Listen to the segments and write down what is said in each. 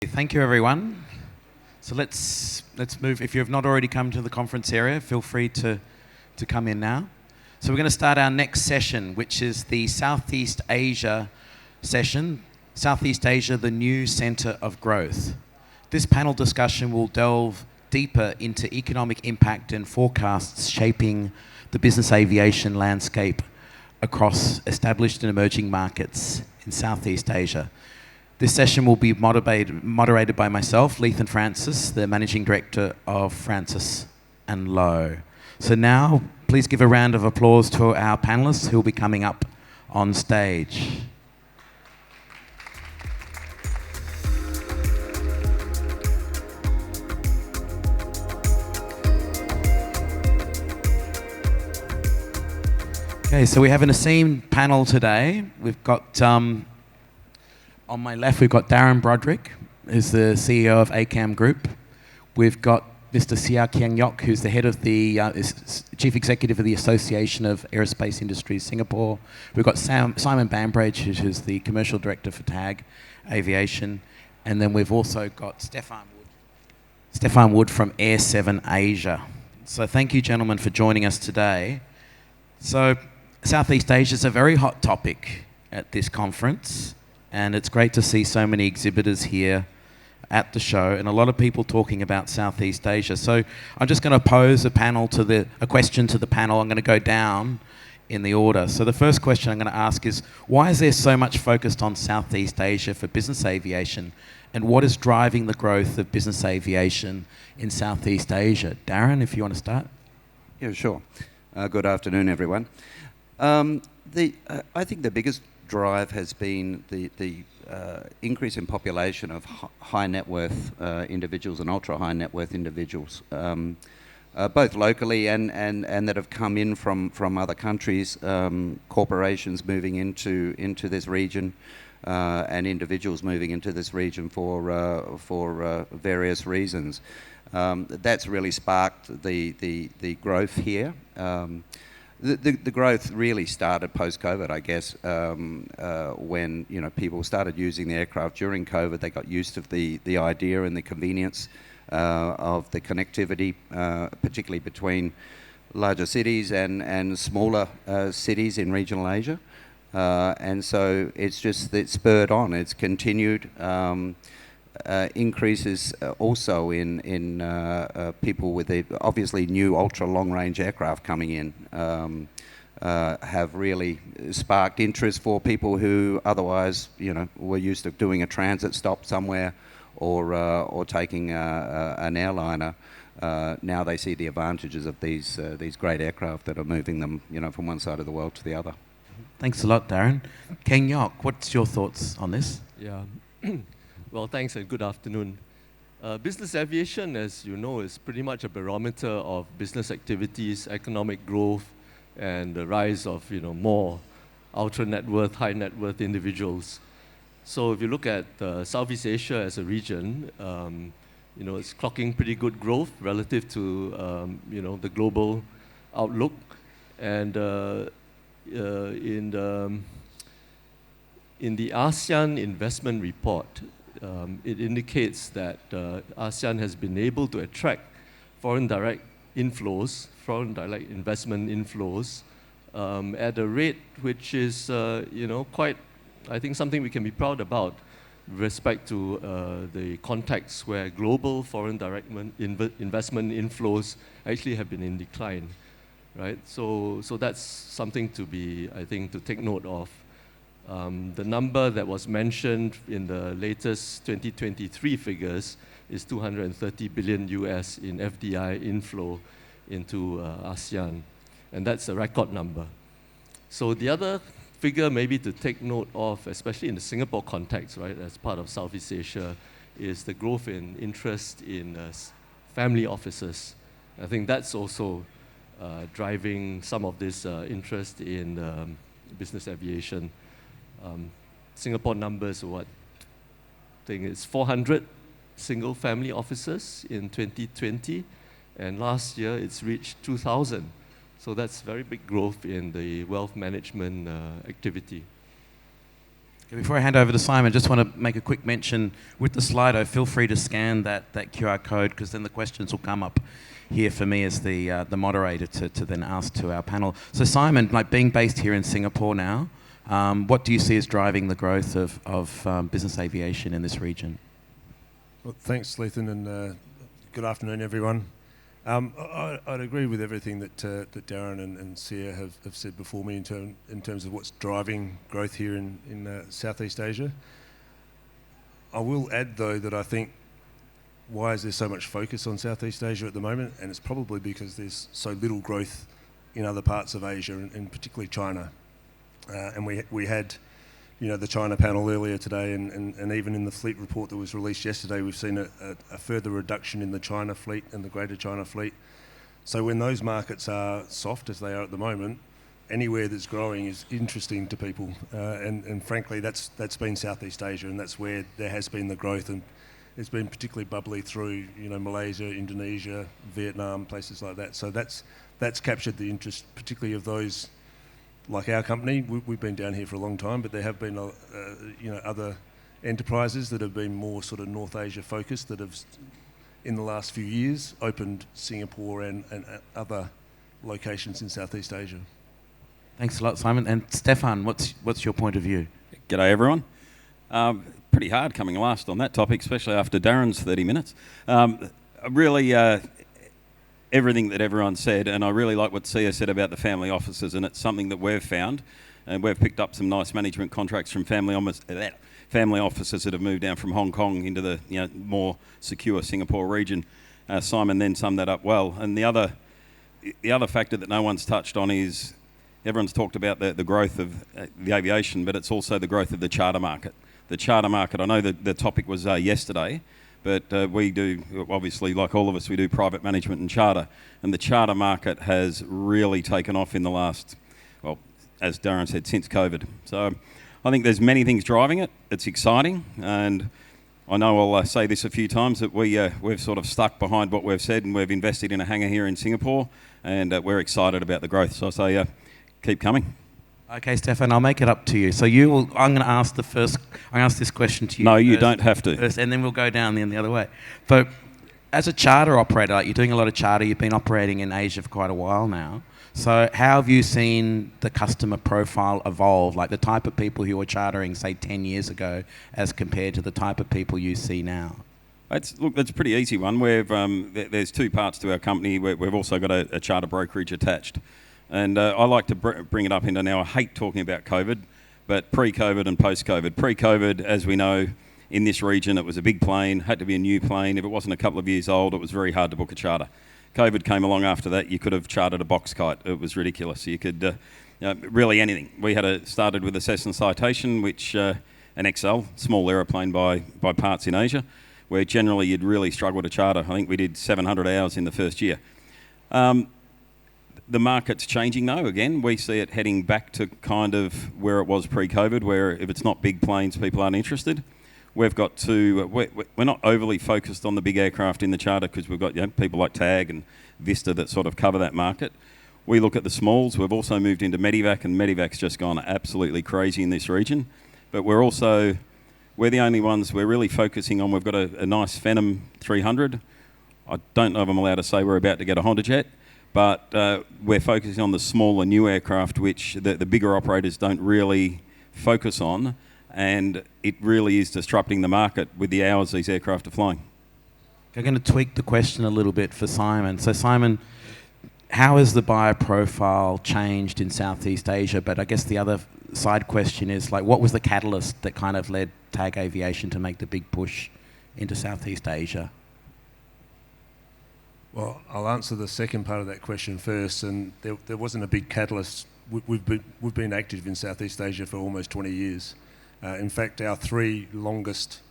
Thank you, everyone. So let's move. If you have not already come to the conference area, feel free to come in now. So we're going to start our next session, which is the Southeast Asia session. Southeast Asia, the new centre of growth. This panel discussion will delve deeper into economic impact and forecasts shaping the business aviation landscape across established and emerging markets in Southeast Asia. This session will be moderated by myself, Lethan Francis, the Managing Director of Francis & Lowe. So now, please give a round of applause to our panellists who will be coming up on stage. Okay, so we have an esteemed panel today. We've got... on my left, we've got Darren Broderick, who's the CEO of ACAM Group. We've got Mr. Kheng Yok, who's the head of the Chief Executive of the Association of Aerospace Industries Singapore. We've got Simon Bambridge, who's the Commercial Director for TAG Aviation. And then we've also got Stefan Wood from Air 7 Asia. So thank you, gentlemen, for joining us today. So Southeast Asia is a very hot topic at this conference. And it's great to see so many exhibitors here at the show and a lot of people talking about Southeast Asia. So I'm just going to pose a question to the panel. I'm going to go down in the order. So the first question I'm going to ask is, why is there so much focus on Southeast Asia for business aviation? And what is driving the growth of business aviation in Southeast Asia? Darren, if you want to start. Yeah, sure. Good afternoon, everyone. I think the biggest drive has been the increase in population of high net worth individuals and ultra high net worth individuals, both locally and that have come in from other countries, corporations moving into this region, and individuals moving into this region for various reasons. That's really sparked the growth here. The growth really started post-COVID, I guess, when people started using the aircraft during COVID. They got used to the idea and the convenience of the connectivity, particularly between larger cities and smaller cities in regional Asia. And so it's spurred on. It's continued. Increases also in people with obviously new ultra long range aircraft coming in have really sparked interest for people who otherwise were used to doing a transit stop somewhere or taking an airliner. Now they see the advantages of these great aircraft that are moving them from one side of the world to the other. Thanks a lot, Darren. Kheng Yok, what's your thoughts on this? Yeah. Well, thanks and good afternoon. Business aviation, as you know, is pretty much a barometer of business activities, economic growth, and the rise of more ultra net worth, high net worth individuals. So if you look at Southeast Asia as a region, it's clocking pretty good growth relative to the global outlook, and in the ASEAN investment report. It indicates that ASEAN has been able to attract foreign direct investment inflows at a rate which is, quite, I think, something we can be proud about with respect to the context where global foreign direct investment inflows actually have been in decline, right? So that's something to take note of. The number that was mentioned in the latest 2023 figures is $230 billion US in FDI inflow into ASEAN, and that's a record number. So the other figure maybe to take note of, especially in the Singapore context, right, as part of Southeast Asia, is the growth in interest in family offices. I think that's also driving some of this interest in business aviation. Singapore numbers, I think it's 400 single family offices in 2020, and last year it's reached 2,000. So that's very big growth in the wealth management activity. Okay, before I hand over to Simon, I just want to make a quick mention with the Slido. Feel free to scan that QR code, because then the questions will come up here for me as the moderator to then ask to our panel. So Simon, like being based here in Singapore now, what do you see as driving the growth of business aviation in this region? Well, thanks, Lethan, and good afternoon, everyone. I'd agree with everything that Darren and Sia have said before me in terms of what's driving growth here in Southeast Asia. I will add, though, that I think why is there so much focus on Southeast Asia at the moment? And it's probably because there's so little growth in other parts of Asia, and particularly China. And we had, the China panel earlier today, and even in the fleet report that was released yesterday, we've seen a further reduction in the China fleet and the Greater China fleet. So when those markets are soft, as they are at the moment, anywhere that's growing is interesting to people. And frankly, that's been Southeast Asia, and that's where there has been the growth, and it's been particularly bubbly through, Malaysia, Indonesia, Vietnam, places like that. So that's captured the interest, particularly of those. Like our company, we've been down here for a long time, but there have been, other enterprises that have been more sort of North Asia focused that have, in the last few years, opened Singapore and other locations in Southeast Asia. Thanks a lot, Simon. And Stefan, what's your point of view? G'day, everyone. Pretty hard coming last on that topic, especially after Darren's 30 minutes. Everything that everyone said, and I really like what Sia said about the family offices, and it's something that we've found, and we've picked up some nice management contracts from family offices that have moved down from Hong Kong into the more secure Singapore region. Simon then summed that up well. And the other factor that no one's touched on is everyone's talked about the growth of the aviation, but it's also the growth of the charter market. The charter market, I know that the topic was yesterday, but we do, obviously, like all of us, we do private management and charter. And the charter market has really taken off in the last, well, as Darren said, since COVID. So I think there's many things driving it. It's exciting. And I know I'll say this a few times, that we've sort of stuck behind what we've said, and we've invested in a hangar here in Singapore, and we're excited about the growth. So I say, keep coming. Okay, Stefan, I'll make it up to you. So I'm going to ask this question to you. No, you don't have to. First, and then we'll go down the other way. But as a charter operator, like you're doing a lot of charter, you've been operating in Asia for quite a while now. So how have you seen the customer profile evolve, like the type of people who were chartering, say, 10 years ago, as compared to the type of people you see now? That's a pretty easy one. There's two parts to our company. We've also got a charter brokerage attached. And I like to bring it up into now. I hate talking about COVID, but pre-COVID and post-COVID. Pre-COVID, as we know, in this region, it was a big plane, had to be a new plane. If it wasn't a couple of years old, it was very hard to book a charter. COVID came along after that. You could have chartered a box kite. It was ridiculous. You could, really anything. We started with a Cessna Citation, which an XL, small aeroplane by parts in Asia, where generally you'd really struggle to charter. I think we did 700 hours in the first year. The market's changing though. Again, we see it heading back to kind of where it was pre-COVID, where if it's not big planes, people aren't interested. We've got to, we're not overly focused on the big aircraft in the charter, because we've got people like TAG and Vista that sort of cover that market. We look at the smalls. We've also moved into Medivac, and Medivac's just gone absolutely crazy in this region. But we're the only ones we're really focusing on. We've got a nice Phenom 300. I don't know if I'm allowed to say we're about to get a Honda Jet. But we're focusing on the smaller new aircraft, which the bigger operators don't really focus on, and it really is disrupting the market with the hours these aircraft are flying. I'm going to tweak the question a little bit for Simon. So Simon, how has the buyer profile changed in Southeast Asia? But I guess the other side question is, like, what was the catalyst that kind of led TAG Aviation to make the big push into Southeast Asia? Well, I'll answer the second part of that question first, and there wasn't a big catalyst. We've been active in Southeast Asia for almost 20 years. In fact, our three longest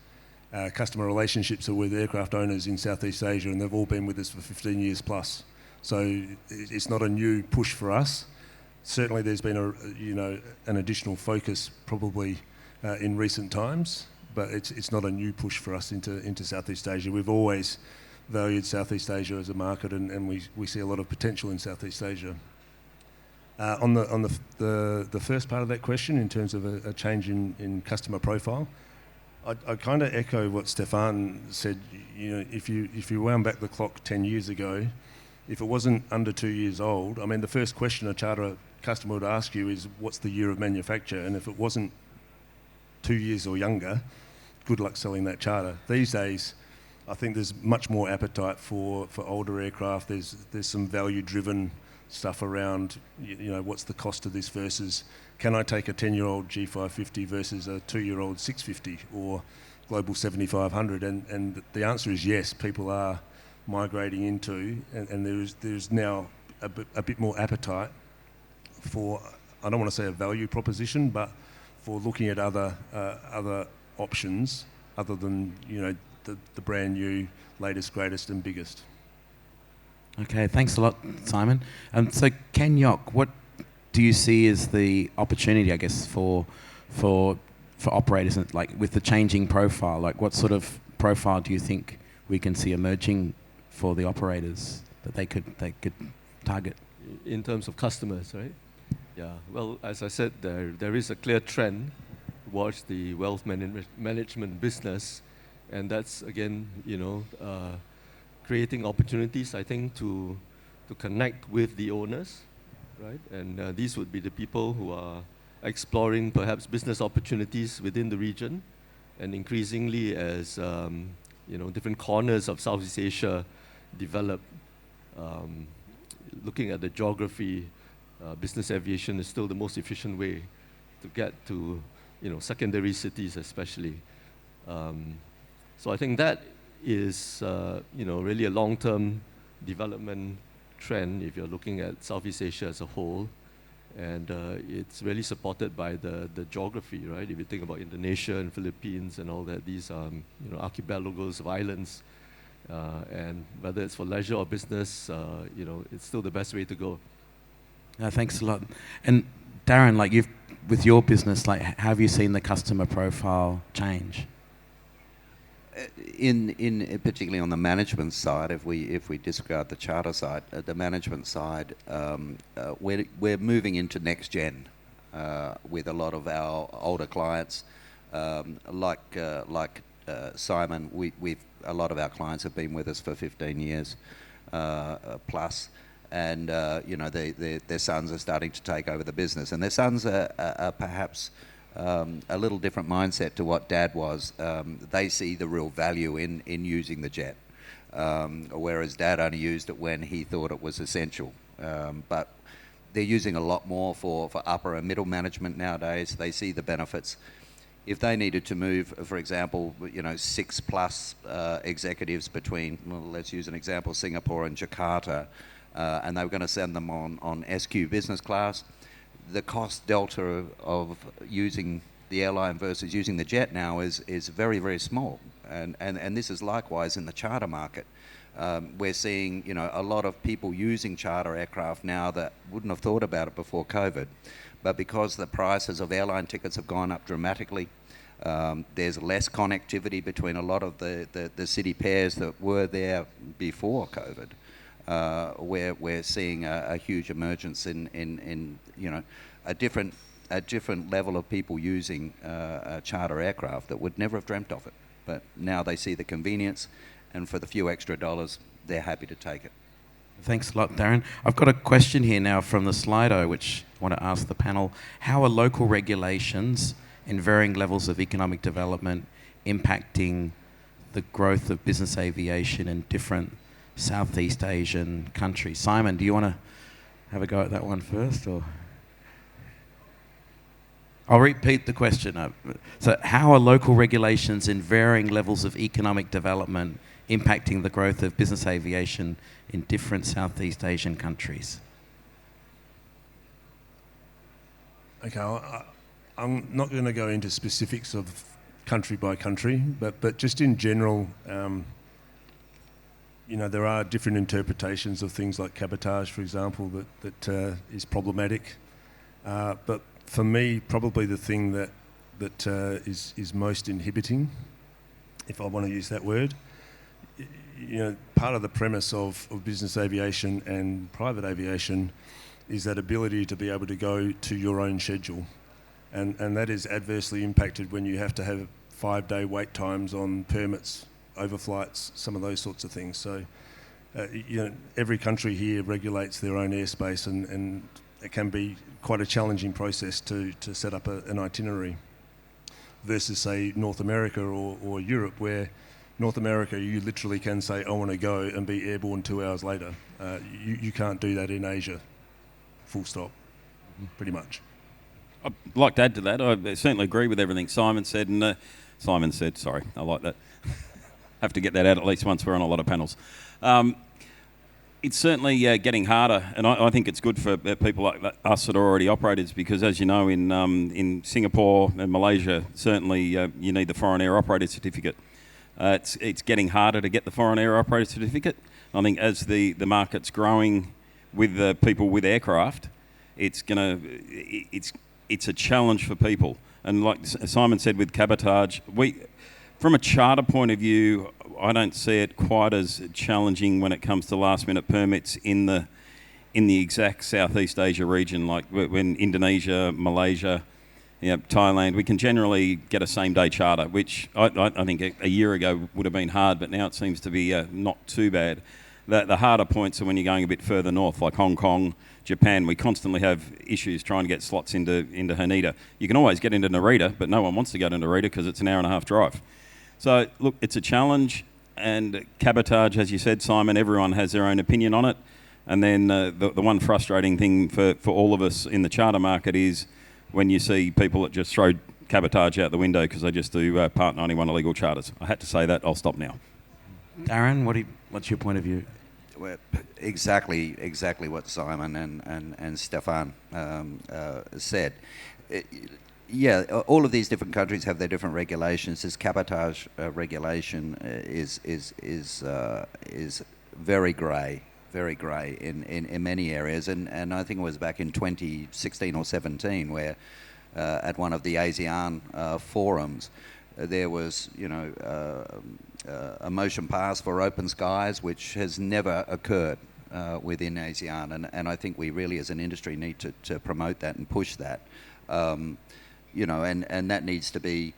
customer relationships are with aircraft owners in Southeast Asia, and they've all been with us for 15 years plus. So it's not a new push for us. Certainly, there's been an additional focus probably in recent times, but it's not a new push for us into Southeast Asia. We've always valued Southeast Asia as a market, and we see a lot of potential in Southeast Asia. On the first part of that question, in terms of a change in customer profile, I kind of echo what Stefan said. You know, if you wound back the clock 10 years ago, if it wasn't under 2 years old, I mean, the first question a charter customer would ask you is, what's the year of manufacture? And if it wasn't 2 years or younger, good luck selling that charter. These days, I think there's much more appetite for older aircraft. There's some value-driven stuff around, you know, what's the cost of this versus can I take a 10-year-old G550 versus a 2-year-old 650 or Global 7500? And the answer is yes, people are migrating into, and there's now a bit more appetite for, I don't want to say a value proposition, but for looking at other options other than, you know, the brand new, latest, greatest and biggest. Okay, thanks a lot, Simon. So Kheng Yok, what do you see as the opportunity, I guess, for operators, like with the changing profile? Like, what sort of profile do you think we can see emerging for the operators that they could target? In terms of customers, right? Yeah. Well, as I said, there is a clear trend towards the wealth management business, and that's again, you know, creating opportunities, I think, to connect with the owners, right? And these would be the people who are exploring perhaps business opportunities within the region, and increasingly as you know, different corners of Southeast Asia develop, looking at the geography, business aviation is still the most efficient way to get to, you know, secondary cities especially. So I think that is, you know, really a long-term development trend if you're looking at Southeast Asia as a whole. And it's really supported by the geography, right? If you think about Indonesia and Philippines and all that, these are, you know, archipelagos of islands. And whether it's for leisure or business, you know, it's still the best way to go. Thanks a lot. And Darren, like with your business, like, have you seen the customer profile change? In particularly on the management side, if we disregard the charter side, the management side, we're moving into next gen with a lot of our older clients, like Simon. We've a lot of our clients have been with us for 15 years plus, and you know, their sons are starting to take over the business, and their sons are perhaps a little different mindset to what Dad was. They see the real value in using the jet, whereas Dad only used it when he thought it was essential. But they're using a lot more for upper and middle management nowadays. They see the benefits. If they needed to move, for example, you know, 6+ executives between, well, let's use an example, Singapore and Jakarta, and they were going to send them on SQ business class, the cost delta of using the airline versus using the jet now is very, very small. And this is likewise in the charter market. We're seeing, you know, a lot of people using charter aircraft now that wouldn't have thought about it before COVID. But because the prices of airline tickets have gone up dramatically, there's less connectivity between a lot of the city pairs that were there before COVID. We're seeing a huge emergence in you know, a different level of people using charter aircraft that would never have dreamt of it. But now they see the convenience, and for the few extra dollars, they're happy to take it. Thanks a lot, Darren. I've got a question here now from the Slido, which I want to ask the panel. How are local regulations and varying levels of economic development impacting the growth of business aviation in different Southeast Asian countries? Simon, do you want to have a go at that one first, or? I'll repeat the question. So how are local regulations in varying levels of economic development impacting the growth of business aviation in different Southeast Asian countries? Okay, I'm not going to go into specifics of country by country, but just in general, you know, there are different interpretations of things like cabotage, for example, that is problematic. But for me, probably the thing that is most inhibiting, if I want to use that word, you know, part of the premise of business aviation and private aviation is that ability to be able to go to your own schedule. And that is adversely impacted when you have to have 5-day wait times on permits, overflights, some of those sorts of things. So, every country here regulates their own airspace, and it can be quite a challenging process to set up an itinerary versus, say, North America or Europe, where North America, you literally can say, I want to go, and be airborne 2 hours later. You can't do that in Asia, full stop, pretty much. I'd like to add to that. I certainly agree with everything Simon said. And sorry, I like that. Have to get that out at least once. We're on a lot of panels. It's certainly getting harder, and I think it's good for people like us that are already operators, because, as you know, in Singapore and Malaysia, certainly you need the foreign air operator certificate. It's getting harder to get the foreign air operator certificate. I think as the market's growing with the people with aircraft, it's a challenge for people. And like Simon said with cabotage, from a charter point of view, I don't see it quite as challenging when it comes to last-minute permits in the exact Southeast Asia region, like when Indonesia, Malaysia, Thailand, we can generally get a same-day charter, which I think a year ago would have been hard, but now it seems to be not too bad. The harder points are when you're going a bit further north, like Hong Kong, Japan. We constantly have issues trying to get slots into Haneda. You can always get into Narita, but no one wants to go to Narita because it's an hour and a half drive. So, look, it's a challenge, and cabotage, as you said, Simon, everyone has their own opinion on it. And then the one frustrating thing for all of us in the charter market is when you see people that just throw cabotage out the window because they just do Part 91 illegal charters. I had to say that. I'll stop now. Darren, what's your point of view? Well, exactly what Simon and Stefan said. All of these different countries have their different regulations. This cabotage regulation is very grey in many areas, and I think it was back in 2016 or 17 where at one of the ASEAN forums there was a motion passed for open skies, which has never occurred within ASEAN, and I think we really as an industry need to promote that and push that. And that needs to be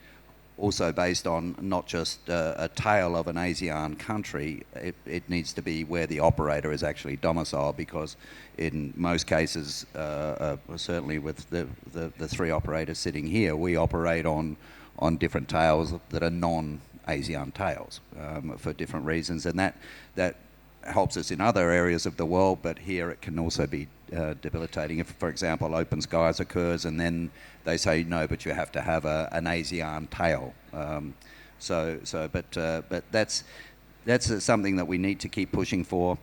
also based on not just a tale of an ASEAN country. It needs to be where the operator is actually domiciled, because in most cases, certainly with the three operators sitting here, we operate on different tails that are non-ASEAN tails for different reasons, and that helps us in other areas of the world, but here it can also be debilitating. If, for example, open skies occurs and then they say, no, but you have to have an ASEAN tail. But that's something that we need to keep pushing for.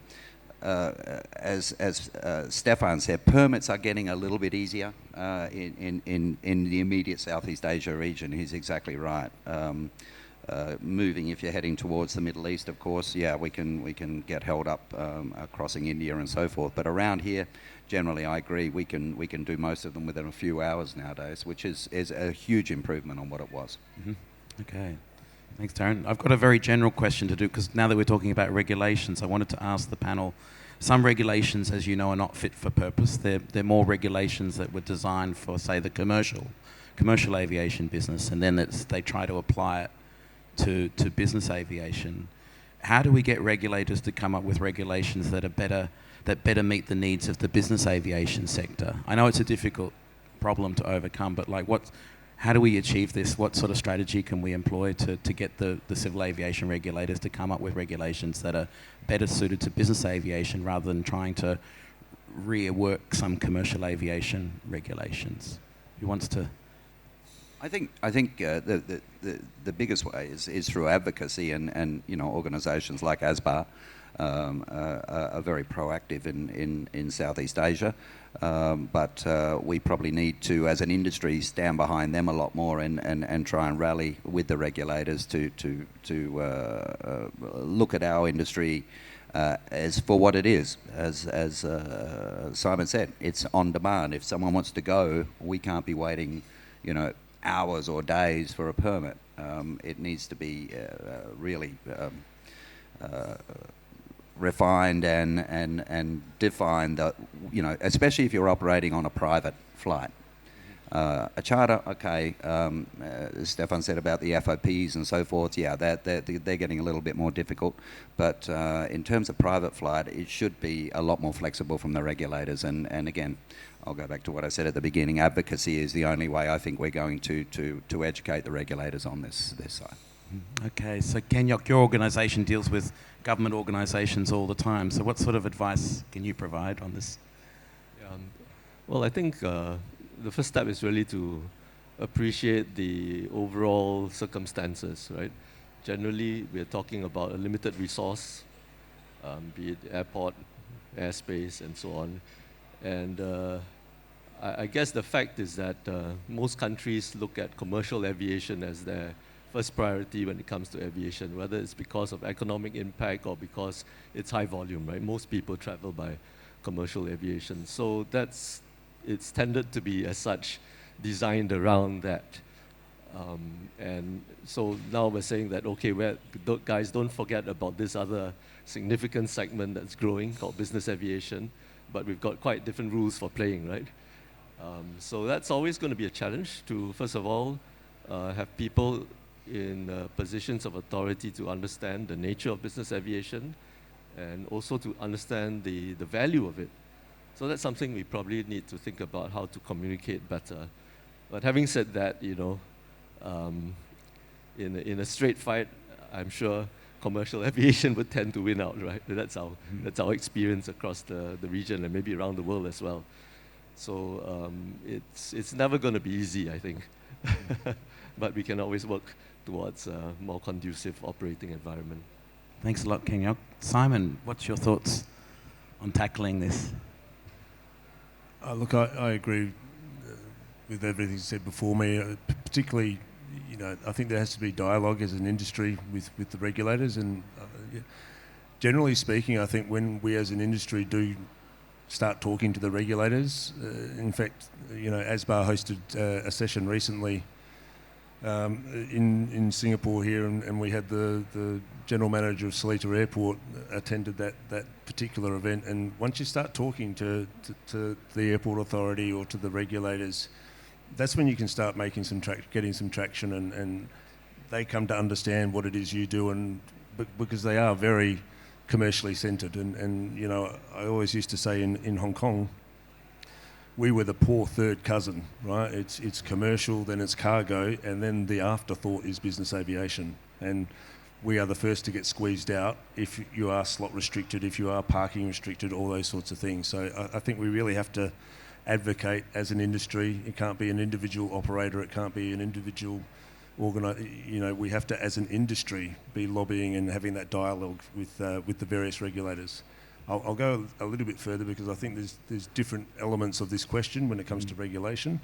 As Stefan said, permits are getting a little bit easier in the immediate Southeast Asia region. He's exactly right. Moving, if you're heading towards the Middle East, of course, we can get held up crossing India and so forth. But around here, generally, I agree, we can do most of them within a few hours nowadays, which is a huge improvement on what it was. Mm-hmm. Okay. Thanks, Darren. I've got a very general question to do, because now that we're talking about regulations, I wanted to ask the panel, some regulations, as you know, are not fit for purpose. They're more regulations that were designed for, say, the commercial aviation business, and then they try to apply it to business aviation. How do we get regulators to come up with regulations that better meet the needs of the business aviation sector? I know it's a difficult problem to overcome, but how do we achieve this? What sort of strategy can we employ to get the civil aviation regulators to come up with regulations that are better suited to business aviation rather than trying to rework some commercial aviation regulations? Who wants to? I think the biggest way is through advocacy, and organisations like ASBAR are very proactive in Southeast Asia, but we probably need to, as an industry, stand behind them a lot more and try and rally with the regulators to look at our industry as for what it is. As Simon said, it's on demand. If someone wants to go, we can't be waiting, hours or days for a permit. It needs to be really refined and defined that, especially if you're operating on a private flight. A charter, okay, Stefan said about the FOPs and so forth, yeah, they're getting a little bit more difficult, but in terms of private flight, it should be a lot more flexible from the regulators, and again, I'll go back to what I said at the beginning, advocacy is the only way I think we're going to educate the regulators on this side. Okay, so Kheng, your organisation deals with government organisations all the time, so what sort of advice can you provide on this? Well, I think the first step is really to appreciate the overall circumstances, right? Generally, we're talking about a limited resource, be it airport, airspace, and so on. And I guess the fact is that most countries look at commercial aviation as their first priority when it comes to aviation, whether it's because of economic impact or because it's high volume, right? Most people travel by commercial aviation. So it's tended to be as such designed around that. And so now we're saying that, okay, guys, don't forget about this other significant segment that's growing called business aviation, but we've got quite different rules for playing, right? So that's always going to be a challenge to, first of all, have people in positions of authority to understand the nature of business aviation and also to understand the value of it. So that's something we probably need to think about, how to communicate better. But having said that, in a straight fight, I'm sure commercial aviation would tend to win out, right? That's our experience across the region and maybe around the world as well. So it's never going to be easy, I think. But we can always work towards a more conducive operating environment. Thanks a lot, Kheng. Simon, what's your thoughts on tackling this? Look, I agree with everything said before me. Particularly, I think there has to be dialogue as an industry with the regulators. And generally speaking, I think when we as an industry do start talking to the regulators, in fact, ASBAR hosted a session recently in Singapore here, and we had the general manager of Seletar Airport attended that particular event. And once you start talking to the airport authority or to the regulators, that's when you can start making getting some traction, and they come to understand what it is you do, because they are very commercially centred. And I always used to say in Hong Kong, we were the poor third cousin, right? It's commercial, then it's cargo, and then the afterthought is business aviation. And we are the first to get squeezed out if you are slot restricted, if you are parking restricted, all those sorts of things. So I think we really have to advocate as an industry. It can't be an individual operator, it can't be an individual we have to, as an industry, be lobbying and having that dialogue with the various regulators. I'll go a little bit further because I think there's different elements of this question when it comes to regulation.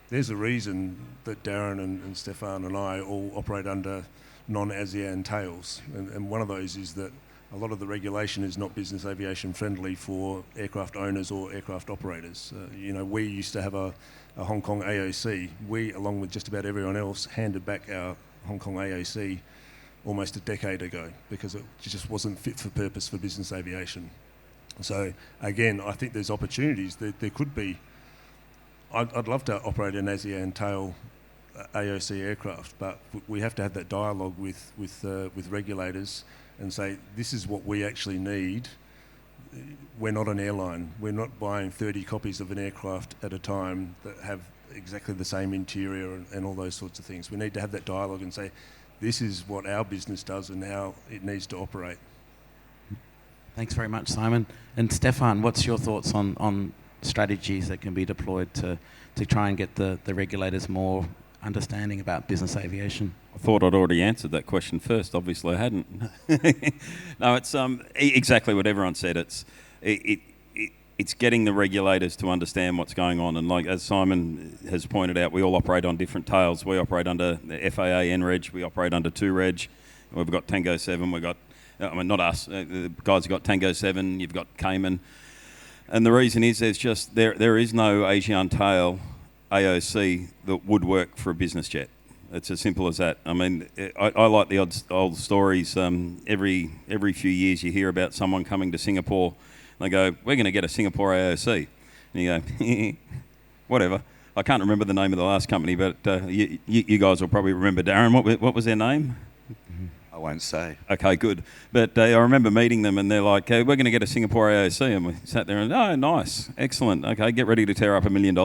There's a reason that Darren and Stefan and I all operate under non-ASEAN tails, and one of those is that a lot of the regulation is not business aviation friendly for aircraft owners or aircraft operators. We used to have a Hong Kong AOC. We, along with just about everyone else, handed back our Hong Kong AOC almost a decade ago because it just wasn't fit for purpose for business aviation. So again, I think there's opportunities. There could be. I'd love to operate an ASEAN tail AOC aircraft, but we have to have that dialogue with regulators and say, this is what we actually need. We're not an airline. We're not buying 30 copies of an aircraft at a time that have exactly the same interior and all those sorts of things. We need to have that dialogue and say, this is what our business does and how it needs to operate. Thanks very much, Simon. And Stefan, what's your thoughts on strategies that can be deployed to try and get the regulators more understanding about business aviation? I thought I'd already answered that question first. Obviously, I hadn't. No, it's exactly what everyone said. It's getting the regulators to understand what's going on. And like as Simon has pointed out, we all operate on different tails. We operate under the FAA NREG. We operate under 2Reg. We've got Tango 7. We've got, not us. The guys have got Tango 7. You've got Cayman. And the reason is there is no Asian tail AOC that would work for a business jet. It's as simple as that. I mean, I like the old stories. Every few years you hear about someone coming to Singapore. They go, we're going to get a Singapore AOC. And you go, whatever. I can't remember the name of the last company, but you guys will probably remember. Darren, what was their name? I won't say. Okay, good. But I remember meeting them and they're like, we're going to get a Singapore AOC. And we sat there and, oh, nice, excellent. Okay, get ready to tear up $1 million.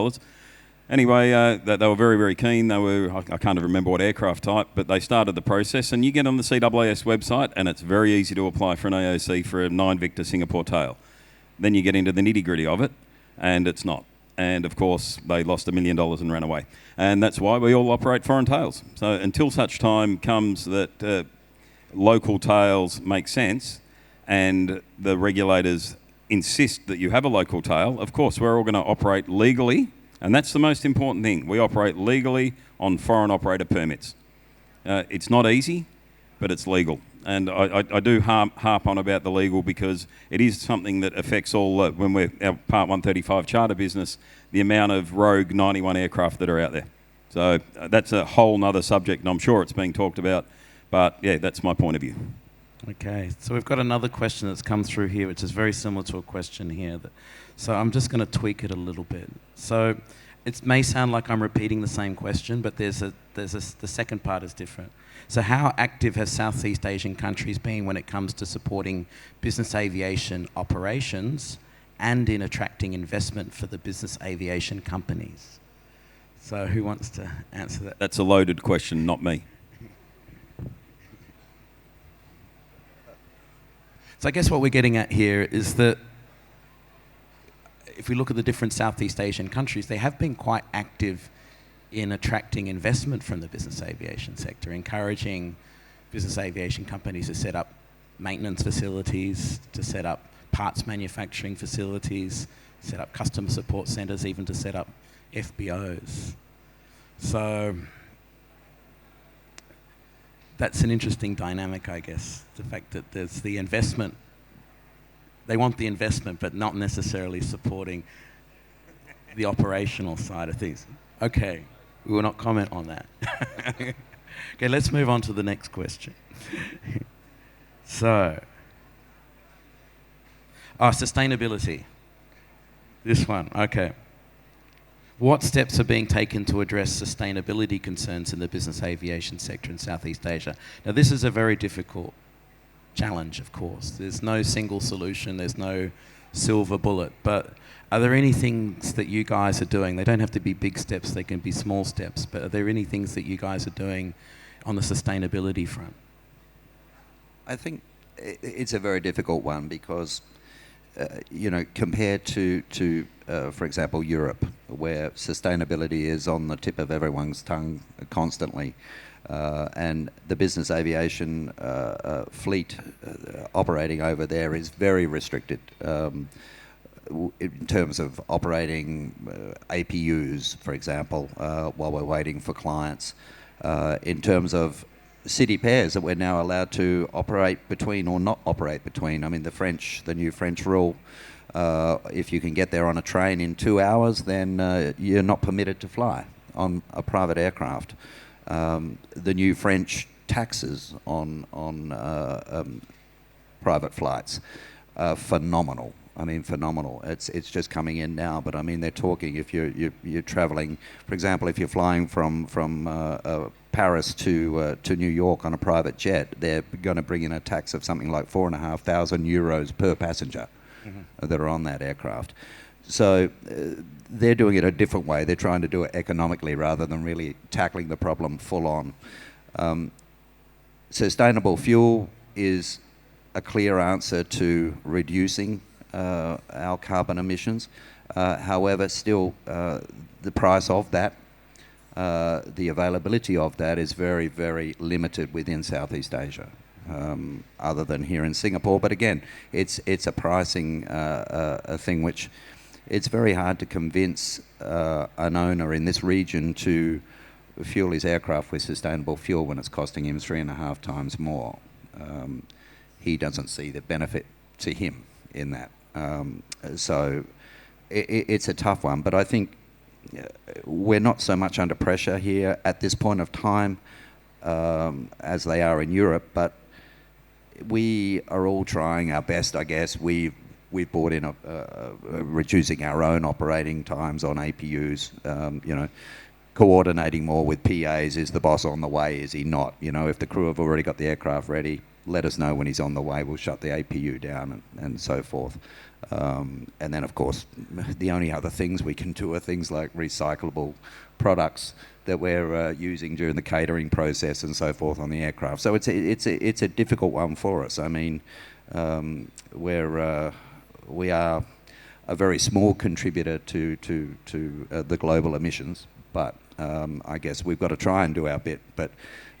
Anyway, they were very, very keen. They were, I can't even remember what aircraft type, but they started the process. And you get on the CAAS website and it's very easy to apply for an AOC for a 9-Victor Singapore tail. Then you get into the nitty-gritty of it and it's not. And of course, they lost $1 million and ran away. And that's why we all operate foreign tails. So until such time comes that local tails make sense and the regulators insist that you have a local tail, of course, we're all going to operate legally. And that's the most important thing. We operate legally on foreign operator permits. It's not easy, but it's legal. And I do harp on about the legal because it is something that affects all, when we're our Part 135 charter business, the amount of rogue 91 aircraft that are out there. So that's a whole nother subject, and I'm sure it's being talked about. But yeah, that's my point of view. Okay, so we've got another question that's come through here, which is very similar to a question here. So I'm just going to tweak it a little bit. So it may sound like I'm repeating the same question, but the second part is different. So how active has Southeast Asian countries been when it comes to supporting business aviation operations and in attracting investment for the business aviation companies? So who wants to answer that? That's a loaded question, not me. So I guess what we're getting at here is that if we look at the different Southeast Asian countries, they have been quite active in attracting investment from the business aviation sector, encouraging business aviation companies to set up maintenance facilities, to set up parts manufacturing facilities, set up customer support centres, even to set up FBOs. So that's an interesting dynamic, I guess, the fact that there's the investment. They want the investment, but not necessarily supporting the operational side of things. Okay, we will not comment on that. Okay, let's move on to the next question. So, sustainability. This one, okay. What steps are being taken to address sustainability concerns in the business aviation sector in Southeast Asia? Now, this is a very difficult challenge, of course. There's no single solution, there's no silver bullet, but are there any things that you guys are doing? They don't have to be big steps, they can be small steps, but are there any things that you guys are doing on the sustainability front? I think it's a very difficult one because, compared to for example, Europe, where sustainability is on the tip of everyone's tongue constantly, and the business aviation fleet operating over there is very restricted in terms of operating APUs, for example, while we're waiting for clients. In terms of city pairs that we're now allowed to operate between or not operate between. I mean, the new French rule, if you can get there on a train in 2 hours, then you're not permitted to fly on a private aircraft. The new French taxes on private flights are phenomenal. I mean, phenomenal. It's just coming in now, but I mean, they're talking. If you're traveling, for example, if you're flying from Paris to New York on a private jet, they're going to bring in a tax of something like €4,500 per passenger that are on that aircraft. So they're doing it a different way. They're trying to do it economically rather than really tackling the problem full on. Sustainable fuel is a clear answer to reducing our carbon emissions. However, still the price of that, the availability of that is very, very limited within Southeast Asia, other than here in Singapore. But again, it's a pricing a thing which it's very hard to convince an owner in this region to fuel his aircraft with sustainable fuel when it's costing him 3.5 times more. He doesn't see the benefit to him in that. So it's a tough one, but I think we're not so much under pressure here at this point of time as they are in Europe, but we are all trying our best, I guess. We've brought in reducing our own operating times on APUs, coordinating more with PAs. Is the boss on the way? Is he not? If the crew have already got the aircraft ready, let us know when he's on the way. We'll shut the APU down and so forth. And then, of course, the only other things we can do are things like recyclable products that we're using during the catering process and so forth on the aircraft. So it's a difficult one for us. I mean, we are a very small contributor to the global emissions, but I guess we've got to try and do our bit. But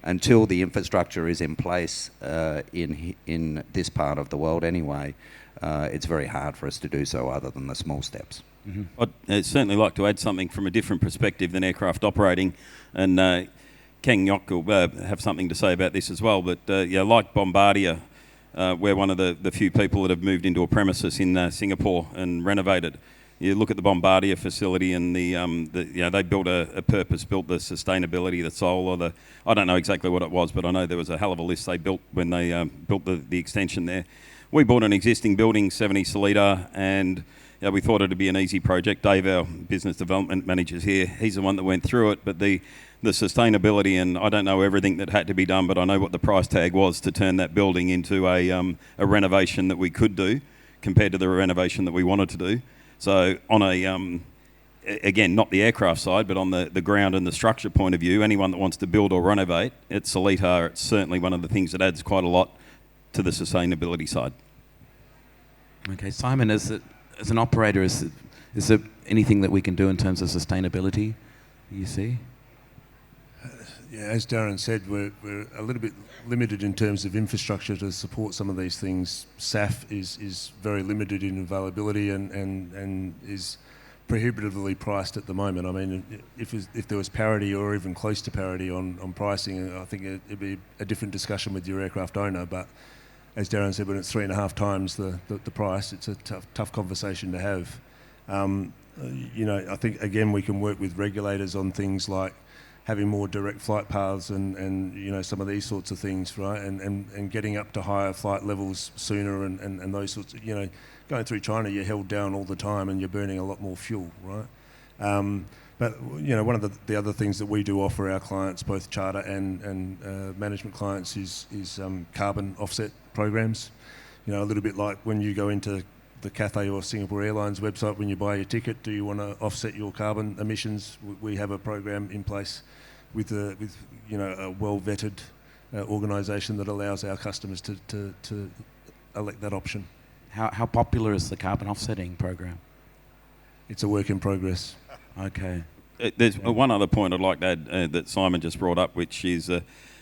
until the infrastructure is in place in this part of the world anyway, it's very hard for us to do so other than the small steps. Mm-hmm. I'd certainly like to add something from a different perspective than aircraft operating, and Kheng will have something to say about this as well. But like Bombardier, we're one of the few people that have moved into a premises in Singapore and renovated. You look at the Bombardier facility, and they built a purpose-built, the sustainability, the soul, or I don't know exactly what it was, but I know there was a hell of a list they built when they built the extension there. We bought an existing building, 70 Salida, and we thought it'd be an easy project. Dave, our business development manager's here. He's the one that went through it, but the sustainability, and I don't know everything that had to be done, but I know what the price tag was to turn that building into a renovation that we could do compared to the renovation that we wanted to do. So on again, not the aircraft side, but on the ground and the structure point of view, anyone that wants to build or renovate at Seletar, it's certainly one of the things that adds quite a lot to the sustainability side. Okay, Simon, as an operator, is there anything that we can do in terms of sustainability, you see? Yeah, as Darren said, we're a little bit limited in terms of infrastructure to support some of these things. SAF is very limited in availability and is prohibitively priced at the moment. I mean, if there was parity or even close to parity on pricing, I think it'd be a different discussion with your aircraft owner. But as Darren said, when it's 3.5 times the price, it's a tough conversation to have. I think, again, we can work with regulators on things like having more direct flight paths and some of these sorts of things, right? And getting up to higher flight levels sooner and those sorts of, going through China, you're held down all the time and you're burning a lot more fuel, right? But one of the other things that we do offer our clients, both charter and management clients, is carbon offset programs. A little bit like when you go into the Cathay or Singapore Airlines website, when you buy your ticket, do you want to offset your carbon emissions? We have a program in place with a well-vetted organisation that allows our customers to elect that option. How popular is the carbon offsetting program? It's a work in progress. Okay. There's one other point I'd like to add that Simon just brought up, which is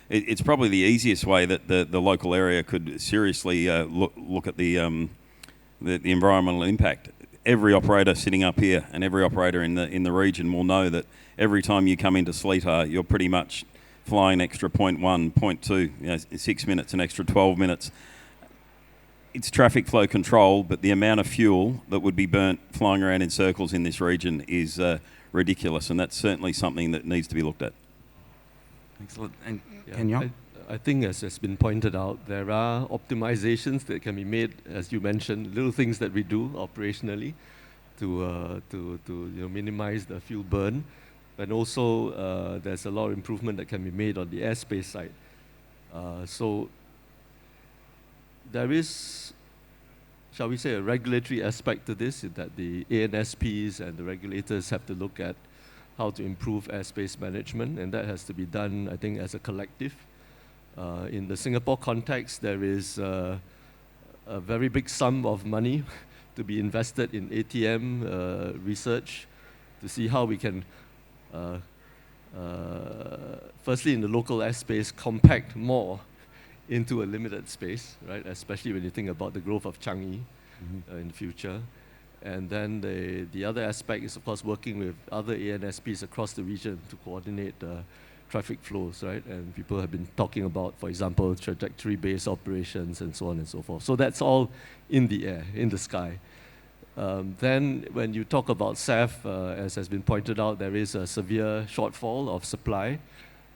it's probably the easiest way that the local area could seriously look at the environmental impact. Every operator sitting up here and every operator in the region will know that every time you come into Seletar, you're pretty much flying extra 0.1, 0.2, 6 minutes, an extra 12 minutes. It's traffic flow control, but the amount of fuel that would be burnt flying around in circles in this region is ridiculous, and that's certainly something that needs to be looked at. Excellent. And Kheng? I think, as has been pointed out, there are optimizations that can be made, as you mentioned, little things that we do operationally to minimize the fuel burn. And also, there's a lot of improvement that can be made on the airspace side. So there is, shall we say, a regulatory aspect to this, in that the ANSPs and the regulators have to look at how to improve airspace management, and that has to be done, I think, as a collective. In the Singapore context, there is a very big sum of money to be invested in ATM research to see how we can, firstly in the local airspace, compact more into a limited space, right? Especially when you think about the growth of Changi in the future. And then the other aspect is, of course, working with other ANSPs across the region to coordinate traffic flows, right? And people have been talking about, for example, trajectory-based operations and so on and so forth. So that's all in the air, in the sky. Then when you talk about SAF, as has been pointed out, there is a severe shortfall of supply.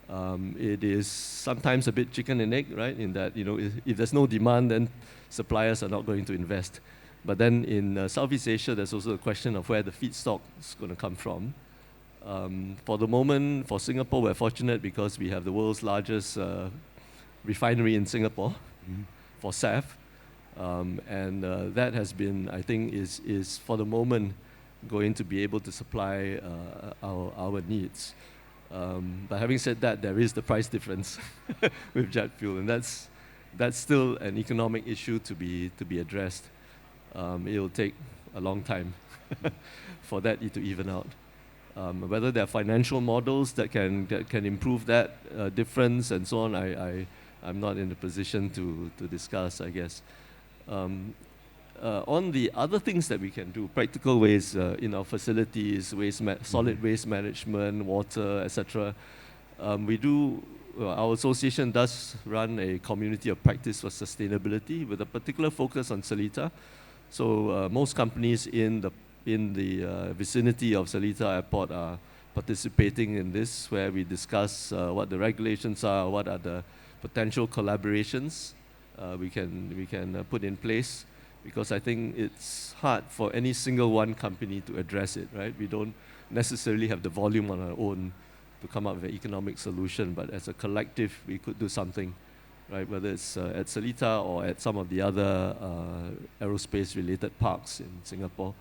It is sometimes a bit chicken and egg, right? In that, if there's no demand, then suppliers are not going to invest. But then in Southeast Asia, there's also a question of where the feedstock is going to come from. For the moment, for Singapore, we're fortunate because we have the world's largest refinery in Singapore for SAF. And that has been, I think, is for the moment going to be able to supply our needs. But having said that, there is the price difference with jet fuel, and that's still an economic issue to be addressed. It'll take a long time for that to even out. Whether there are financial models that can improve that difference and so on, I'm not in a position to discuss, I guess. On the other things that we can do, practical ways in our facilities, solid waste management, water, etc. Our association does run a community of practice for sustainability with a particular focus on Seletar. So most companies in the vicinity of Seletar Airport are participating in this, where we discuss what the regulations are, what are the potential collaborations we can put in place, because I think it's hard for any single one company to address it, right? We don't necessarily have the volume on our own to come up with an economic solution, but as a collective, we could do something, right? Whether it's at Seletar or at some of the other aerospace-related parks in Singapore.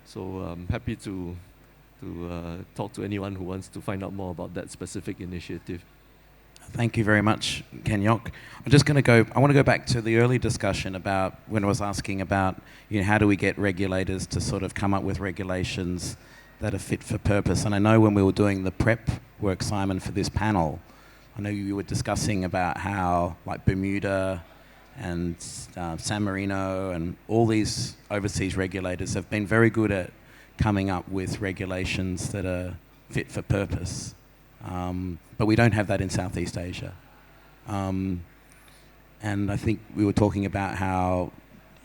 So I'm happy to talk to anyone who wants to find out more about that specific initiative. Thank you very much, Kheng. I want to go back to the early discussion about when I was asking about, how do we get regulators to sort of come up with regulations that are fit for purpose. And I know when we were doing the prep work, Simon, for this panel, I know you were discussing about how, like Bermuda and San Marino and all these overseas regulators have been very good at coming up with regulations that are fit for purpose. But we don't have that in Southeast Asia. And I think we were talking about how,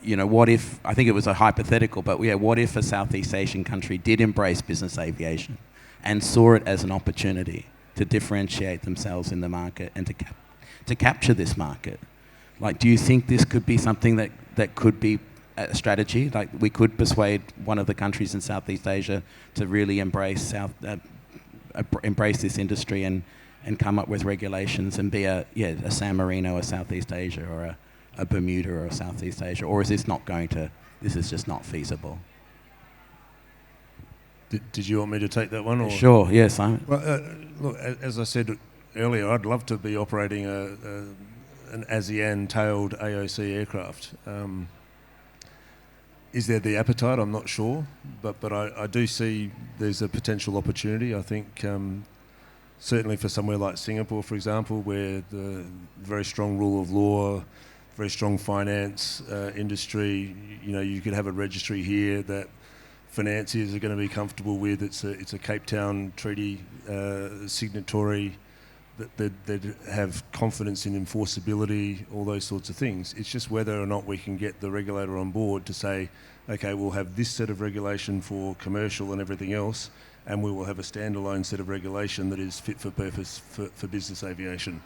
what if, I think it was a hypothetical, but what if a Southeast Asian country did embrace business aviation and saw it as an opportunity to differentiate themselves in the market and to capture this market? Like, do you think this could be something that could be a strategy? Like, we could persuade one of the countries in Southeast Asia to really embrace this industry and come up with regulations and be a San Marino or Southeast Asia or a Bermuda or Southeast Asia, or is this just not feasible? Did you want me to take that one? Or? Sure, yes, Simon. Well, look, as I said earlier, I'd love to be operating an ASEAN-tailed AOC aircraft. Is there the appetite? I'm not sure, but I do see there's a potential opportunity. I think certainly for somewhere like Singapore, for example, where the very strong rule of law, very strong finance industry, you could have a registry here that financiers are going to be comfortable with. It's a Cape Town Treaty signatory. That have confidence in enforceability, all those sorts of things. It's just whether or not we can get the regulator on board to say, okay, we'll have this set of regulation for commercial and everything else, and we will have a standalone set of regulation that is fit for purpose for business aviation.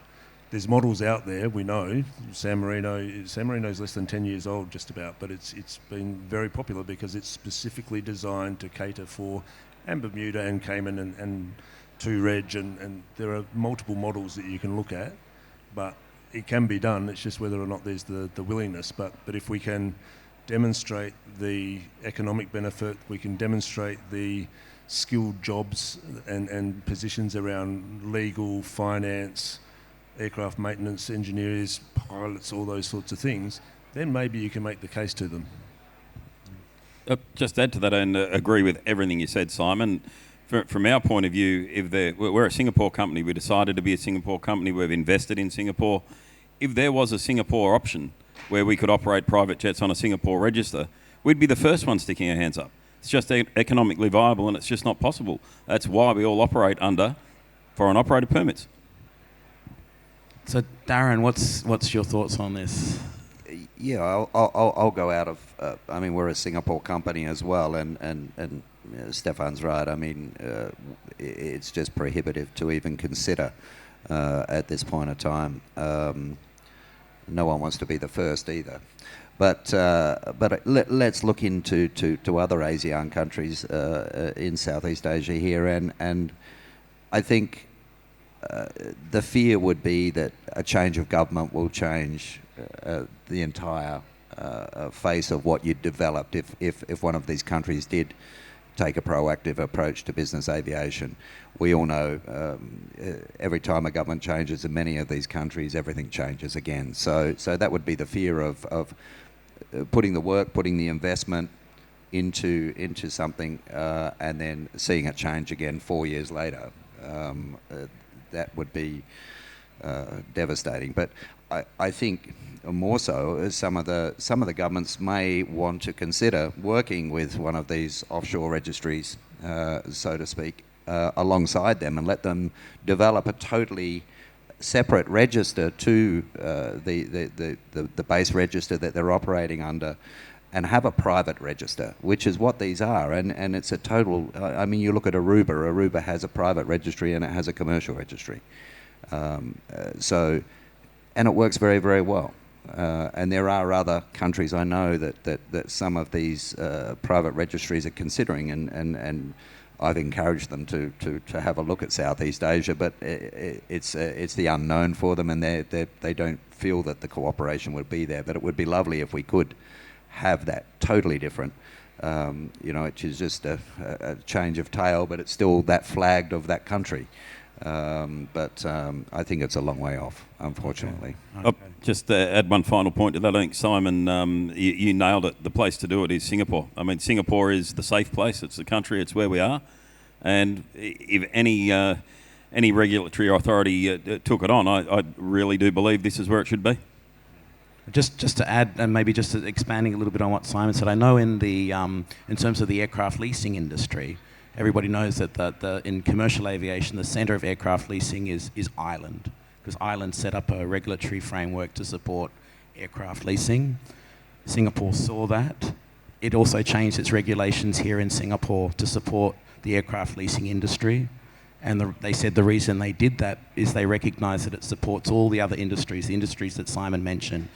There's models out there, we know. San Marino is less than 10 years old just about, but it's been very popular because it's specifically designed to cater for, and Bermuda and Cayman and to reg, and there are multiple models that you can look at, but it can be done. It's just whether or not there's the willingness. But if we can demonstrate the economic benefit, we can demonstrate the skilled jobs and positions around legal, finance, aircraft maintenance, engineers, pilots, all those sorts of things, then maybe you can make the case to them. Just add to that and agree with everything you said, Simon. From our point of view, we're a Singapore company. We decided to be a Singapore company. We've invested in Singapore. If there was a Singapore option where we could operate private jets on a Singapore register, we'd be the first one sticking our hands up. It's just economically viable, and it's just not possible. That's why we all operate under foreign operator permits. So, Darren, what's your thoughts on this? Yeah, I'll go out of. I mean, we're a Singapore company as well, and Stefan's right. I mean, it's just prohibitive to even consider at this point of time. No one wants to be the first either. But let's look into to other ASEAN countries in Southeast Asia here, and I think the fear would be that a change of government will change the entire face of what you developed if one of these countries did take a proactive approach to business aviation. We all know every time a government changes in many of these countries, everything changes again. So that would be the fear of putting the work, putting the investment into something, and then seeing it change again 4 years later. That would be devastating. But I think more so, some of the governments may want to consider working with one of these offshore registries, so to speak, alongside them, and let them develop a totally separate register to the base register that they're operating under, and have a private register, which is what these are. And it's a total, I mean, you look at Aruba has a private registry and it has a commercial registry. And it works very, very well. And there are other countries I know that some of these private registries are considering, and I've encouraged them to have a look at Southeast Asia, but it's the unknown for them, and they don't feel that the cooperation would be there. But it would be lovely if we could have that totally different, which is just a change of tail, but it's still that flagged of that country. But I think it's a long way off, unfortunately. Okay. Just to add one final point to that, I think, Simon, you nailed it. The place to do it is Singapore. I mean, Singapore is the safe place. It's the country. It's where we are. And if any regulatory authority took it on, I really do believe this is where it should be. Just to add, and maybe just expanding a little bit on what Simon said, I know in terms of the aircraft leasing industry, everybody knows that in commercial aviation, the centre of aircraft leasing is Ireland, because Ireland set up a regulatory framework to support aircraft leasing. Singapore saw that. It also changed its regulations here in Singapore to support the aircraft leasing industry. And they said the reason they did that is they recognise that it supports all the other industries, the industries that Simon mentioned,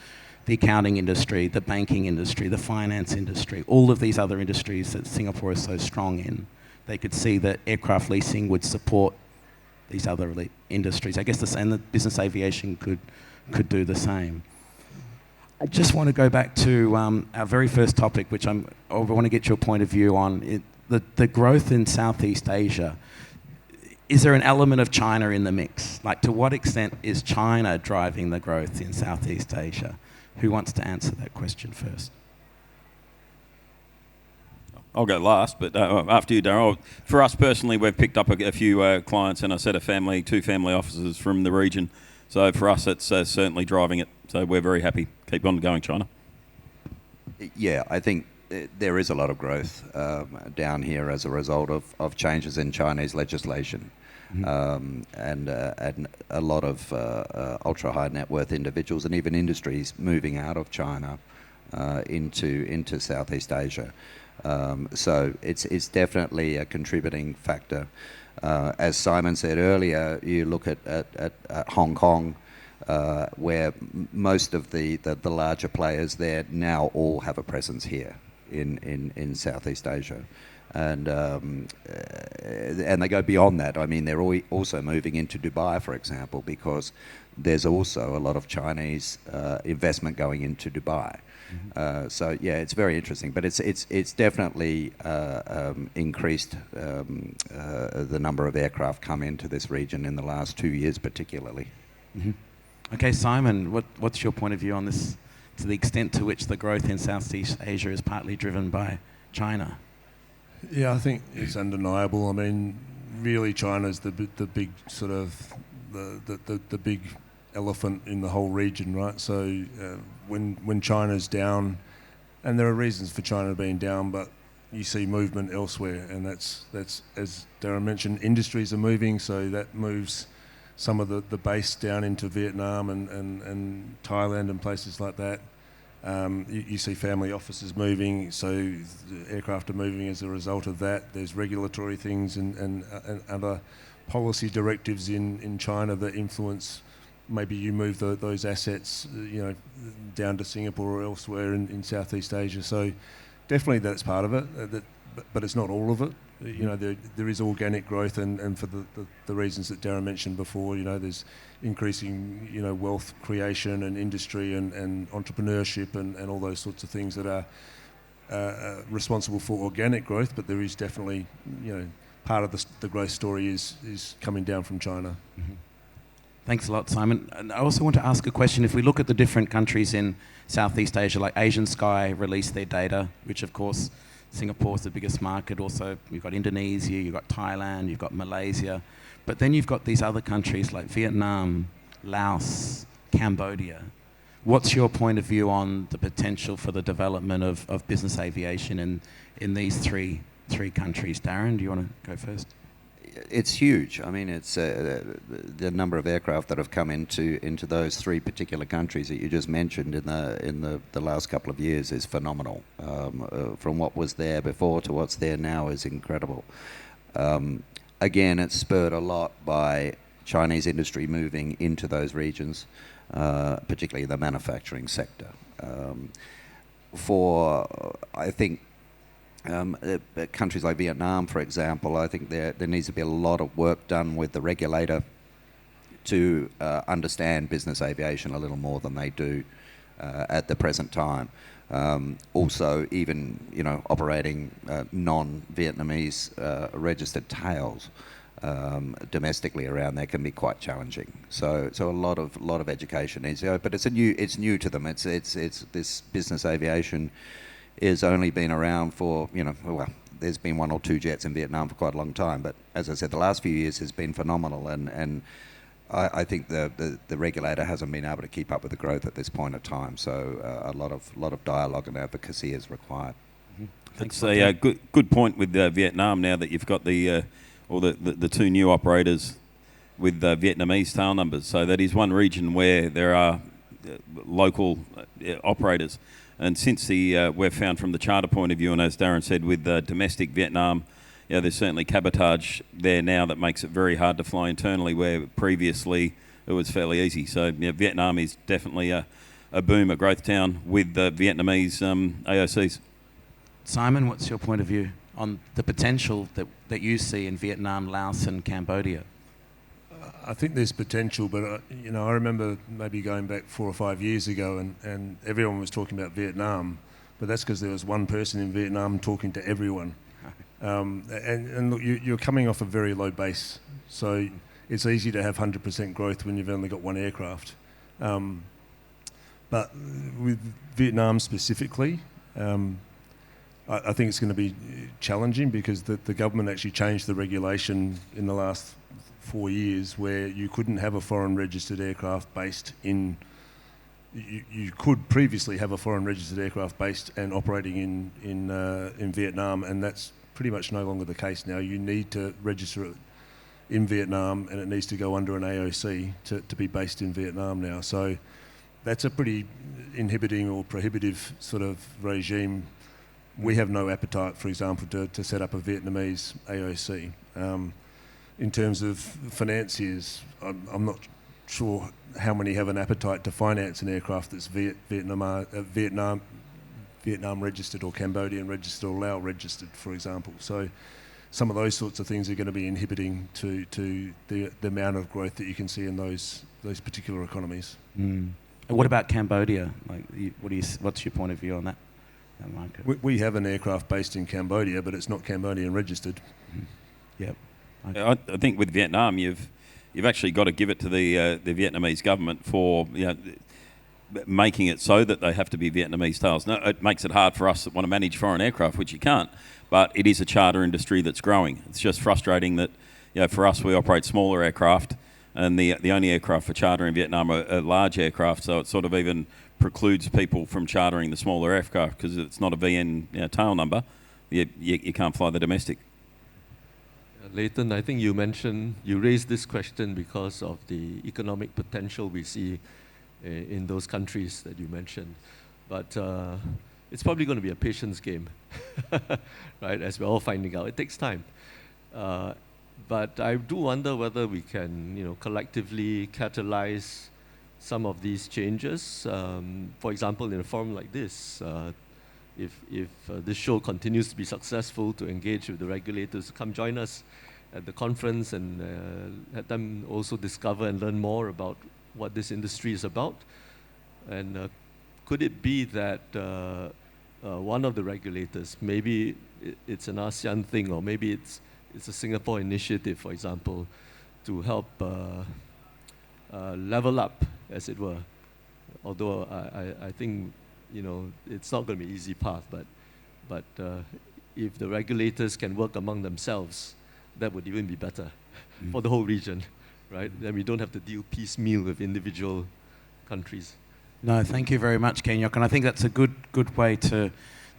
the accounting industry, the banking industry, the finance industry, all of these other industries that Singapore is so strong in. They could see that aircraft leasing would support these other industries. I guess and the business aviation could do the same. I just want to go back to our very first topic, which I want to get your point of view on, the growth in Southeast Asia. Is there an element of China in the mix? Like, to what extent is China driving the growth in Southeast Asia? Who wants to answer that question first? I'll go last, but after you, Darren. For us personally, we've picked up a few clients and a set of two family offices from the region. So for us, it's certainly driving it. So we're very happy. Keep on going, China. Yeah, I think there is a lot of growth down here as a result of changes in Chinese legislation. Mm-hmm. And a lot of ultra-high net worth individuals and even industries moving out of China into Southeast Asia. So it's definitely a contributing factor. As Simon said earlier, you look at Hong Kong, where most of the larger players there now all have a presence here in Southeast Asia. And they go beyond that. I mean, they're also moving into Dubai, for example, because there's also a lot of Chinese investment going into Dubai. Mm-hmm. So yeah, it's very interesting, but it's definitely increased the number of aircraft come into this region in the last 2 years, particularly. Mm-hmm. Okay, Simon, what's your point of view on this? To the extent to which the growth in Southeast Asia is partly driven by China. Yeah, I think it's undeniable. I mean, really, China's the big sort of the big elephant in the whole region, right? So when China's down, and there are reasons for China being down, but you see movement elsewhere, and that's as Darren mentioned, industries are moving, so that moves some of the base down into Vietnam and Thailand and places like that. You see family offices moving, so aircraft are moving as a result of that. There's regulatory things and other policy directives in China that influence. Maybe you move those assets, down to Singapore or elsewhere in Southeast Asia. So definitely that's part of it, but it's not all of it. There is organic growth, and for the reasons that Darren mentioned before, there's increasing, wealth creation and industry and entrepreneurship and all those sorts of things that are responsible for organic growth. But there is definitely, part of the growth story is coming down from China. Mm-hmm. Thanks a lot, Simon. And I also want to ask a question. If we look at the different countries in Southeast Asia, like Asian Sky released their data, which of course Singapore's the biggest market. Also, you've got Indonesia, you've got Thailand, you've got Malaysia. But then you've got these other countries like Vietnam, Laos, Cambodia. What's your point of view on the potential for the development of business aviation in these three countries? Darren, do you want to go first? It's huge. I mean, it's the number of aircraft that have come into those three particular countries that you just mentioned in the last couple of years is phenomenal. From what was there before to what's there now is incredible. Again, it's spurred a lot by Chinese industry moving into those regions, particularly the manufacturing sector. I think, countries like Vietnam, for example, I think there needs to be a lot of work done with the regulator to understand business aviation a little more than they do at the present time. Also, even operating non-Vietnamese registered tails domestically around there can be quite challenging. So a lot of education needs to go, but it's new to them. It's this business aviation is only been around for, there's been one or two jets in Vietnam for quite a long time, but as I said, the last few years has been phenomenal, and I think the regulator hasn't been able to keep up with the growth at this point of time, so a lot of dialogue and advocacy is required. Mm-hmm. It's a good point with Vietnam now that you've got the two new operators with Vietnamese tail numbers, so that is one region where there are local operators. And since we've found from the charter point of view, and as Darren said, with domestic Vietnam, there's certainly cabotage there now that makes it very hard to fly internally, where previously it was fairly easy. So Vietnam is definitely a boom, a growth town with Vietnamese AOCs. Simon, what's your point of view on the potential that you see in Vietnam, Laos and Cambodia? I think there's potential, but I remember maybe going back 4 or 5 years ago, and everyone was talking about Vietnam, but that's because there was one person in Vietnam talking to everyone. And look, you're coming off a very low base, so it's easy to have 100% growth when you've only got one aircraft. But with Vietnam specifically, I think it's going to be challenging because the government actually changed the regulation in the last 4 years where you couldn't have a foreign registered aircraft based in. You could previously have a foreign registered aircraft based and operating in Vietnam, and that's pretty much no longer the case now. You need to register it in Vietnam, and it needs to go under an AOC to be based in Vietnam now. So that's a pretty inhibiting or prohibitive sort of regime. We have no appetite, for example, to set up a Vietnamese AOC. In terms of financiers, I'm not sure how many have an appetite to finance an aircraft that's Vietnam registered or Cambodian registered or Laos registered, for example. So some of those sorts of things are going to be inhibiting to the amount of growth that you can see in those particular economies. Mm. And what about Cambodia? What's your point of view on that market? We have an aircraft based in Cambodia, but it's not Cambodian registered. Mm. Yep. I think with Vietnam, you've actually got to give it to the Vietnamese government for making it so that they have to be Vietnamese tails. No, it makes it hard for us that want to manage foreign aircraft, which you can't. But it is a charter industry that's growing. It's just frustrating that for us we operate smaller aircraft, and the only aircraft for charter in Vietnam are large aircraft. So it sort of even precludes people from chartering the smaller aircraft because it's not a VN tail number. You can't fly the domestic. Leighton, I think you raised this question because of the economic potential we see in those countries that you mentioned. But it's probably going to be a patience game, right? As we're all finding out, it takes time. But I do wonder whether we can, collectively catalyze some of these changes. For example, in a forum like this, if this show continues to be successful, to engage with the regulators to come join us at the conference and let them also discover and learn more about what this industry is about. And could it be that one of the regulators, maybe it's an ASEAN thing, or maybe it's a Singapore initiative, for example, to help level up, as it were. Although I think it's not going to be an easy path, but if the regulators can work among themselves, that would even be better for the whole region, right? Then we don't have to deal piecemeal with individual countries. No, thank you very much, Kheng Yok, and I think that's a good way to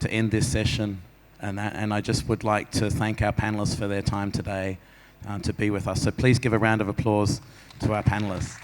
end this session. And I just would like to thank our panellists for their time today to be with us. So please give a round of applause to our panellists.